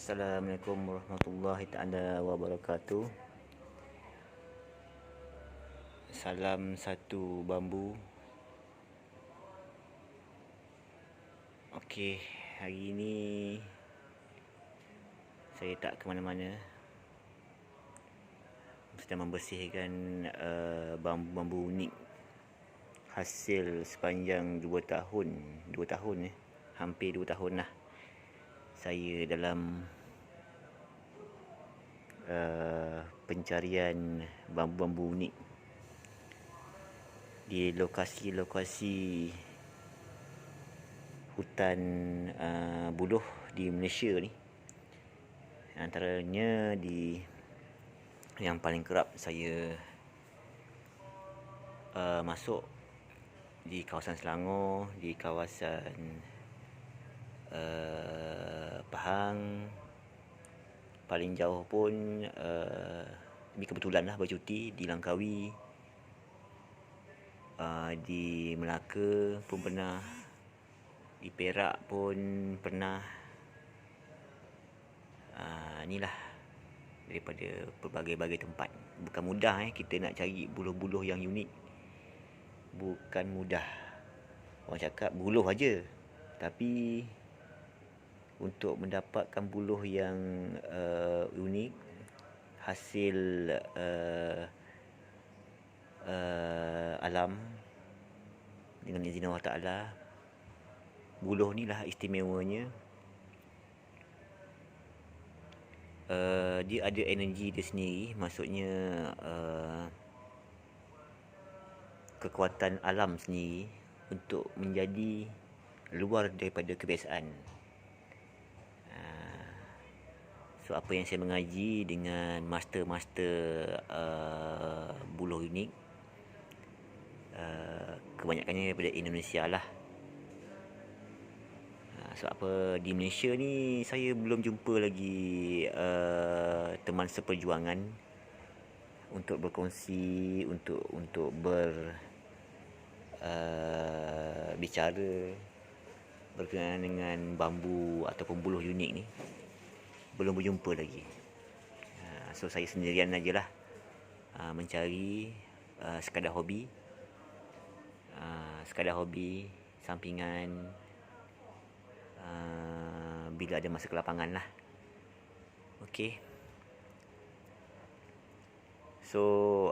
Assalamualaikum warahmatullahi taala wabarakatuh. Salam satu bambu. Okey, hari ini saya tak ke mana-mana. Sedang membersihkan bambu-bambu unik hasil sepanjang 2 tahun. Hampir 2 tahun lah saya dalam pencarian bambu-bambu unik di lokasi-lokasi hutan buluh di Malaysia ni. Antaranya di yang paling kerap saya masuk di kawasan Selangor, di kawasan Pahang. Paling jauh pun ini kebetulan lah bercuti di Langkawi, di Melaka pun pernah, di Perak pun pernah. Inilah daripada berbagai-bagai tempat. Bukan mudah kita nak cari buluh-buluh yang unik. Bukan mudah. Orang cakap buluh aja, tapi untuk mendapatkan buluh yang unik hasil alam dengan izin Allah Ta'ala, buluh ni lah istimewanya. Dia ada energi dia sendiri, maksudnya kekuatan alam sendiri untuk menjadi luar daripada kebiasaan. So apa yang saya mengaji dengan master-master buluh unik, kebanyakannya daripada Indonesia lah. So apa di Malaysia ni saya belum jumpa lagi teman seperjuangan untuk berkongsi, untuk bicara berkenaan dengan bambu ataupun buluh unik ni. Belum berjumpa lagi. So saya sendirian ajalah mencari sekadar hobi, sampingan bila ada masa kelapangan lah. Okey. So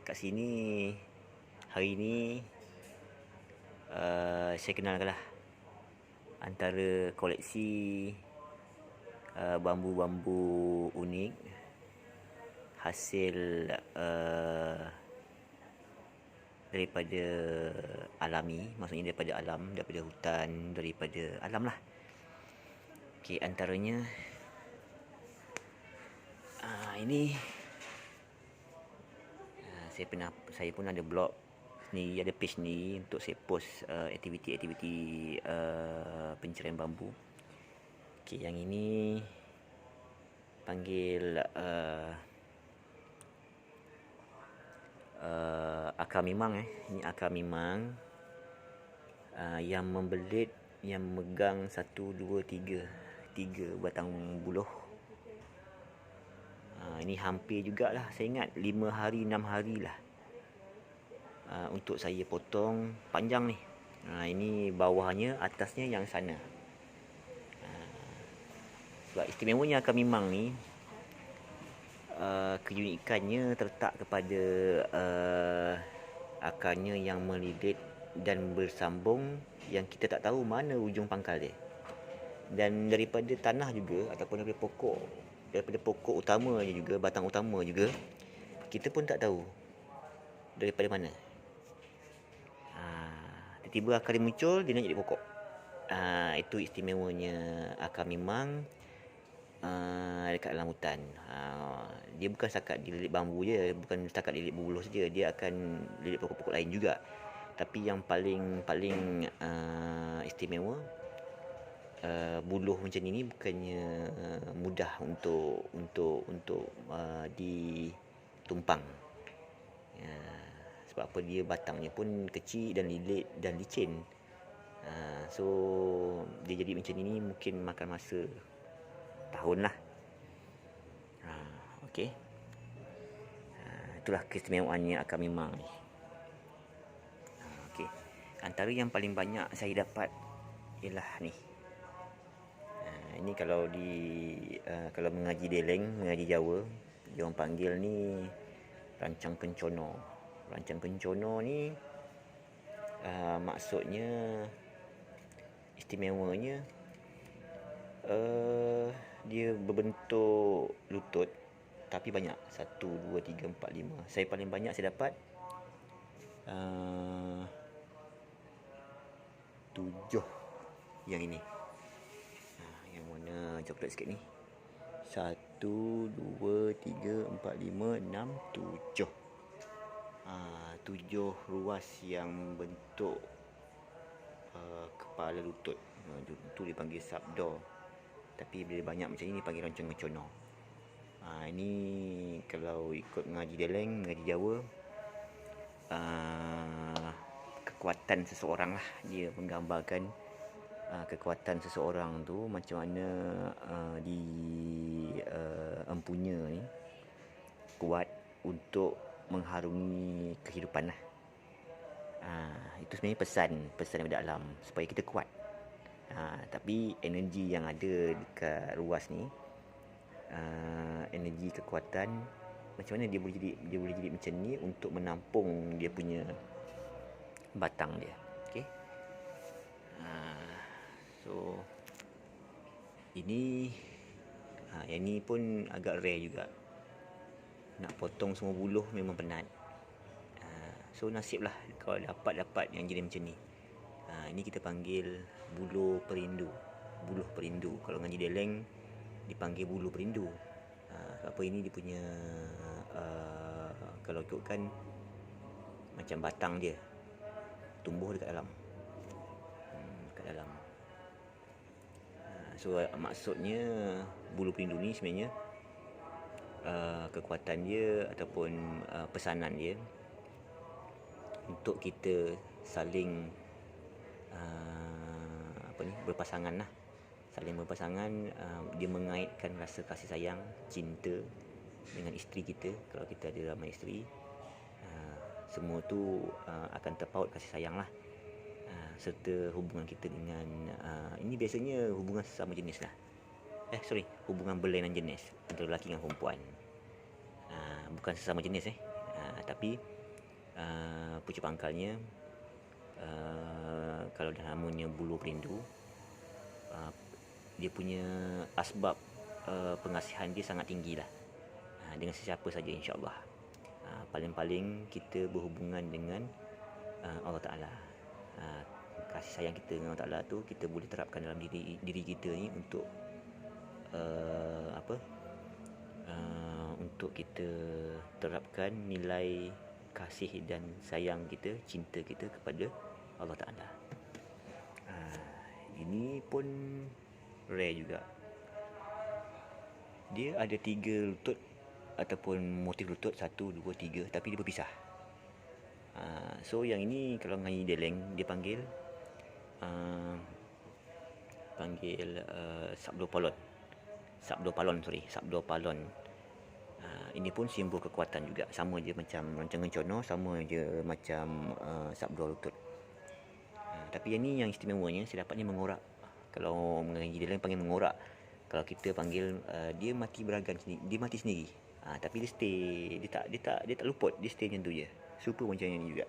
kat sini hari ni saya kenalkanlah antara koleksi bambu-bambu unik hasil daripada alami, maksudnya daripada alam, daripada hutan, daripada alam lah. Okey, antaranya ini saya pun ada blog sendiri, ada page sendiri untuk saya post aktiviti-aktiviti pencarian bambu. Okey, yang ini panggil akar mimang. Ini akar mimang yang membelit, yang memegang 1, 2, 3 batang buluh. Ini hampir jugalah, saya ingat 5 hari 6 hari lah untuk saya potong panjang ni. Ini bawahnya, atasnya yang sana. Sebab istimewanya akar mimang ni, keunikannya terletak kepada akarnya yang melilit dan bersambung, yang kita tak tahu mana ujung pangkal dia. Dan daripada tanah juga, ataupun daripada pokok utamanya juga, batang utama juga, kita pun tak tahu daripada mana. Tiba-tiba akar dia muncul, dia naik jadi pokok. Itu istimewanya akar mimang dekat dalam hutan. Dia bukan setakat dililit bambu je, bukan setakat dililit buluh saja, dia akan lilit pokok-pokok lain juga. Tapi yang paling istimewa, buluh macam ini bukannya mudah untuk ditumpang. Sebab apa, dia batangnya pun kecil dan lilit dan licin. So dia jadi macam ini mungkin makan masa tahun lah. Okey. Itulah keistimewaannya akar mimang ni. Okey. Antara yang paling banyak saya dapat ialah ni. Ini kalau kalau mengaji Deleng, mengaji Jawa, dia orang panggil ni rancang kencono. Rancang kencono ni maksudnya, istimewanya dia berbentuk lutut tapi banyak. 1, 2, 3, 4, 5. Saya paling banyak saya dapat 7 yang ini. Yang warna coklat sikit ni. 1, 2, 3, 4, 5, 6, 7. 7 ruas yang bentuk kepala lutut. Itu dipanggil sabdo. Tapi bila banyak macam ni dipanggil rancang kencono. Ini kalau ikut mengaji Deleng, mengaji Jawa, kekuatan seseorang lah. Dia menggambarkan kekuatan seseorang tu macam mana di empunya ni kuat untuk mengharungi kehidupan lah. Itu sebenarnya pesan daripada alam supaya kita kuat. Tapi energi yang ada dekat ruas ni, energi kekuatan, macam mana dia boleh jadi macam ni untuk menampung dia punya batang dia. Okey. So ini yang ni pun agak rare juga. Nak potong semua buluh memang penat. So nasib lah kalau dapat yang jenis macam ni. Ini kita panggil buluh perindu. Buluh perindu. Kalau ngaji Deleng dipanggil buluh perindu. Apa ini dia punya kalau ikutkan macam batang dia tumbuh dekat dalam. So maksudnya buluh perindu ni sebenarnya kekuatan dia ataupun pesanan dia untuk kita saling berpasangan lah. Saling berpasangan. Dia mengaitkan rasa kasih sayang, cinta dengan isteri kita. Kalau kita ada ramai isteri, semua tu akan terpaut kasih sayang lah. Serta hubungan kita dengan ini biasanya hubungan sesama jenis lah. Hubungan berlainan jenis antara lelaki dengan perempuan. Bukan sesama jenis tapi punca pangkalnya, kalau dah namanya buluh perindu, dia punya asbab pengasihan dia sangat tinggi lah, dengan sesiapa saja, insyaAllah. Paling-paling kita berhubungan dengan Allah Ta'ala. Kasih sayang kita dengan Allah Ta'ala tu kita boleh terapkan dalam diri kita ni untuk untuk kita terapkan nilai kasih dan sayang kita, cinta kita kepada Allah Ta'ala. Ini pun rare juga. Dia ada 3 lutut ataupun motif lutut, 1, 2, 3, tapi dia berpisah. So yang ini kalau ngaji Deleng dia panggil sabdo palon. Ini pun simbol kekuatan juga. Sama je macam rancang kencono, sama je macam sabdo lutut. Tapi yang ni yang istimewanya saya dapatnya mengorak. Kalau mengaji Deleng panggil mengorak. Kalau kita panggil dia mati beragan sendiri, dia mati sendiri. Tapi dia stay, dia tak luput, dia stay macam tu je. Super macam yang ni juga.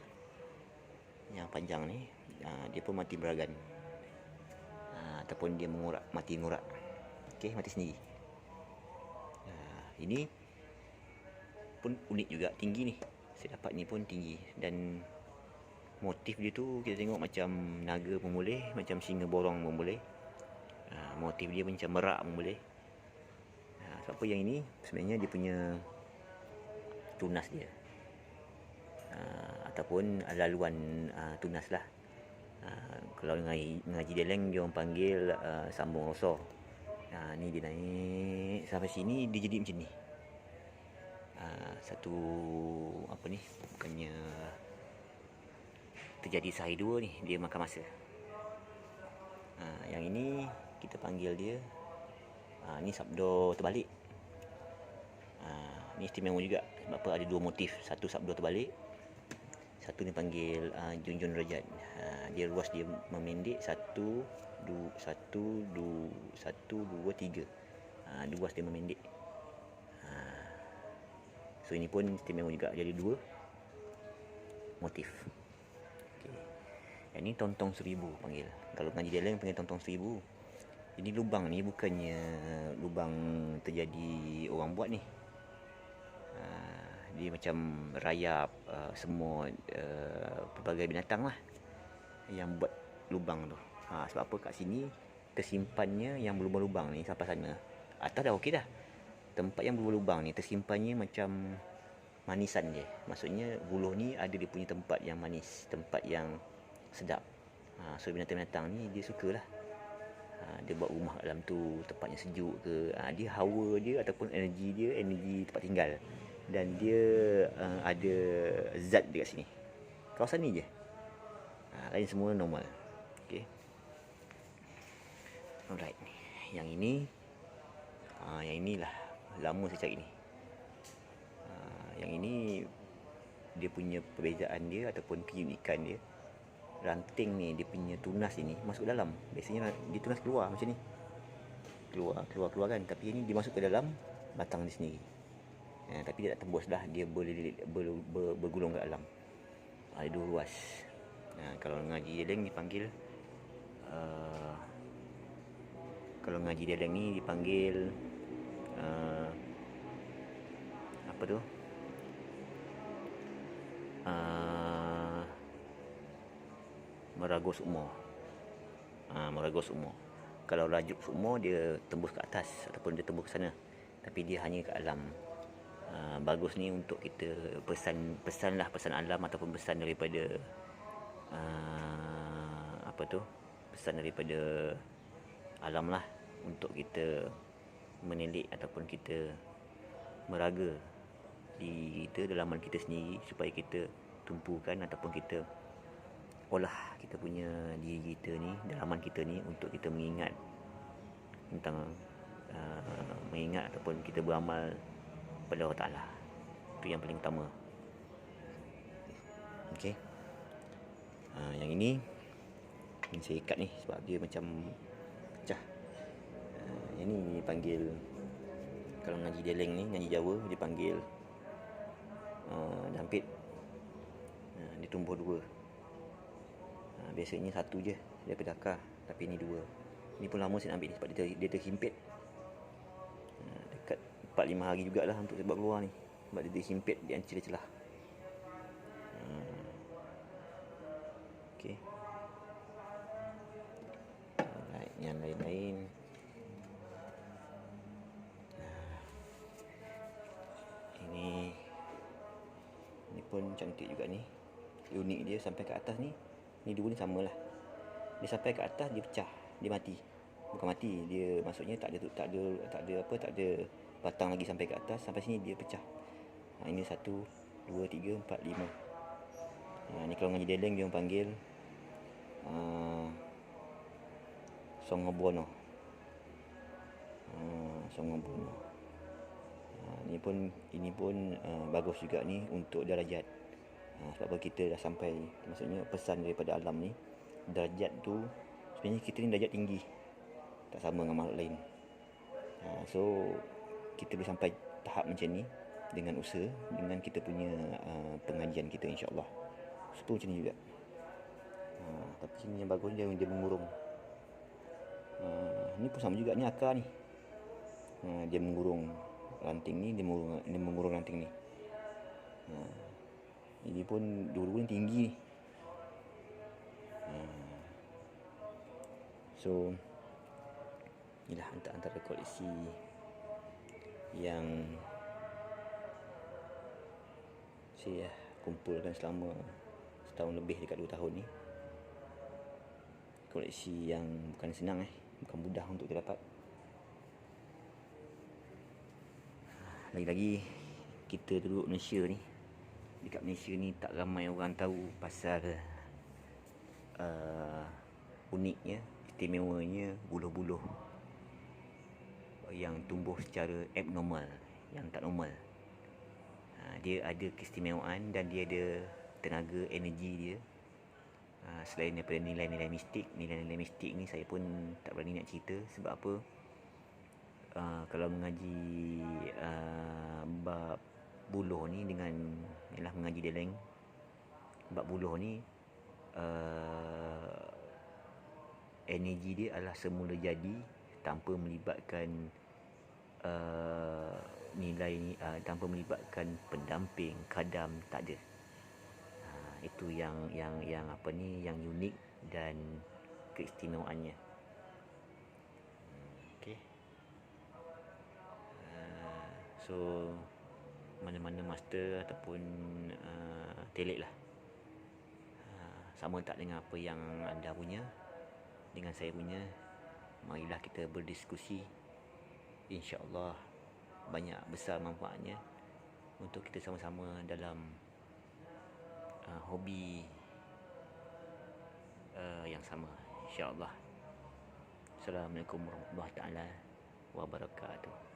Yang panjang ni dia pun mati beragan. Ataupun dia mati mengorak. Okey, mati sendiri. Ini pun unik juga, tinggi ni. Saya dapat ni pun tinggi dan motif dia tu kita tengok macam naga pun boleh, macam singa borong pun boleh. Motif dia macam merak pun boleh. Sebab yang ini sebenarnya dia punya tunas dia, ataupun laluan tunas lah. Kalau ngaji Deleng dia orang panggil sambung rosor. Ni dia naik sampai sini dia jadi macam ni. Satu bukannya terjadi sehari dua ni, dia makan masa. Yang ini kita panggil dia Ni sabdo terbalik. Ni istimewa juga sebab apa, ada dua motif. Satu sabdo terbalik, satu ni panggil junjun derajat. Dia ruas dia memendek, satu dua tiga. Ruas dia memendek. So ini pun istimewa juga, jadi dua motif. Okay. Yang ni tontong seribu panggil. Kalau ngaji deleng panggil tontong seribu. Jadi lubang ni bukannya lubang terjadi orang buat ni. Dia macam rayap semua pelbagai binatang lah yang buat lubang tu. Sebab apa, kat sini tersimpannya yang berlubang-lubang ni sampai sana. Atas dah okey dah. Tempat yang berlubang ni tersimpannya macam manisan je. Maksudnya buluh ni ada dia punya tempat yang manis, tempat yang sedap. So binatang-binatang ni dia sukalah. Dia buat rumah dalam tu, tempatnya sejuk ke. Dia hawa dia ataupun energi dia, energi tempat tinggal. Dan dia ada zat dekat sini. Kawasan ni je. Lain semua normal. Okay. Alright. Yang ini, yang inilah lama saya cari ni. Yang ini dia punya perbezaan dia ataupun keunikan dia. Ranting ni dia punya tunas ini masuk dalam. Biasanya dia tunas keluar macam ni. Keluar kan. Tapi ini dia masuk ke dalam batang dia sendiri. Tapi dia tak tembus dah. Dia bergulung ke dalam. Ada dua ruas. Kalau ngaji deleng dipanggil kalau ngaji deleng ni dipanggil apa tu? Meragus umur. Meragus umur. Kalau rajuk umur dia tembus ke atas ataupun dia tembus ke sana. Tapi dia hanya ke alam. Bagus ni untuk kita pesan alam ataupun pesan daripada pesan daripada alam lah, untuk kita menilik ataupun kita meraga di kita, dalaman kita sendiri, supaya kita tumpukan ataupun kita olah kita punya diri kita ni, dalaman kita ni, untuk kita mengingat tentang mengingat ataupun kita beramal pada Allah Ta'ala. Itu yang paling utama. Okey. Yang ini saya ikat ni sebab dia macam pecah. Yang ni dipanggil, kalau ngaji deleng ni, ngaji Jawa dipanggil dampit. Dia tumbuh dua. Biasanya satu je daripada akar, tapi ni dua. Ni pun lama saya ambil ni sebab dia terhimpit. Dekat 4-5 hari jugalah untuk saya buat keluar ni, sebab dia terhimpit di antara celah. Okey. Alright, yang lain-lain. Ini pun cantik juga ni. Unik dia sampai ke atas ni. Ni dua ni samalah. Dia sampai ke atas dia pecah, dia mati. Bukan mati, dia maksudnya tak ada batang lagi sampai ke atas. Sampai sini dia pecah. Ini 1 2 3 4 5. Ni kalau ngaji deleng dia panggil Songobono. Songobono. Ini pun bagus juga ni untuk darajat. Sebab kita dah sampai, maksudnya pesan daripada alam ni, darjat tu sebenarnya kita ni darjat tinggi, tak sama dengan makhluk lain. So kita boleh sampai tahap macam ni dengan usaha, dengan kita punya pengajian kita, insya-Allah. So macam ni juga. Tapi sini yang bagus dia mengurung. Ni pun sama juga, ni akar ni. Dia mengurung ranting ni, dia mengurung ranting ni. Ini pun dua-dua ni tinggi ni. So inilah antara koleksi yang saya kumpulkan selama setahun lebih, dekat 2 tahun ni. Koleksi yang bukan senang, bukan mudah untuk kita dapat. Lagi-lagi kita duduk Malaysia ni, dekat Malaysia ni tak ramai orang tahu pasal uniknya, istimewanya buluh-buluh yang tumbuh secara abnormal, yang tak normal. Dia ada keistimewaan dan dia ada tenaga, energi dia. Selain daripada nilai-nilai mistik ni saya pun tak berani nak cerita. Sebab apa, kalau mengaji bab buluh ni dengan ialah mengaji deleng, bab buluh ni energi dia adalah semula jadi tanpa melibatkan nilai tanpa melibatkan pendamping, kadam, tak ada. Itu yang apa ni, yang unik dan keistimewaannya. Okey. So mana-mana master ataupun telik lah, sama tak dengan apa yang anda punya dengan saya punya. Marilah kita berdiskusi, insya-Allah banyak besar manfaatnya untuk kita sama-sama dalam hobi yang sama, insya-Allah. Assalamualaikum warahmatullahi taala wabarakatuh.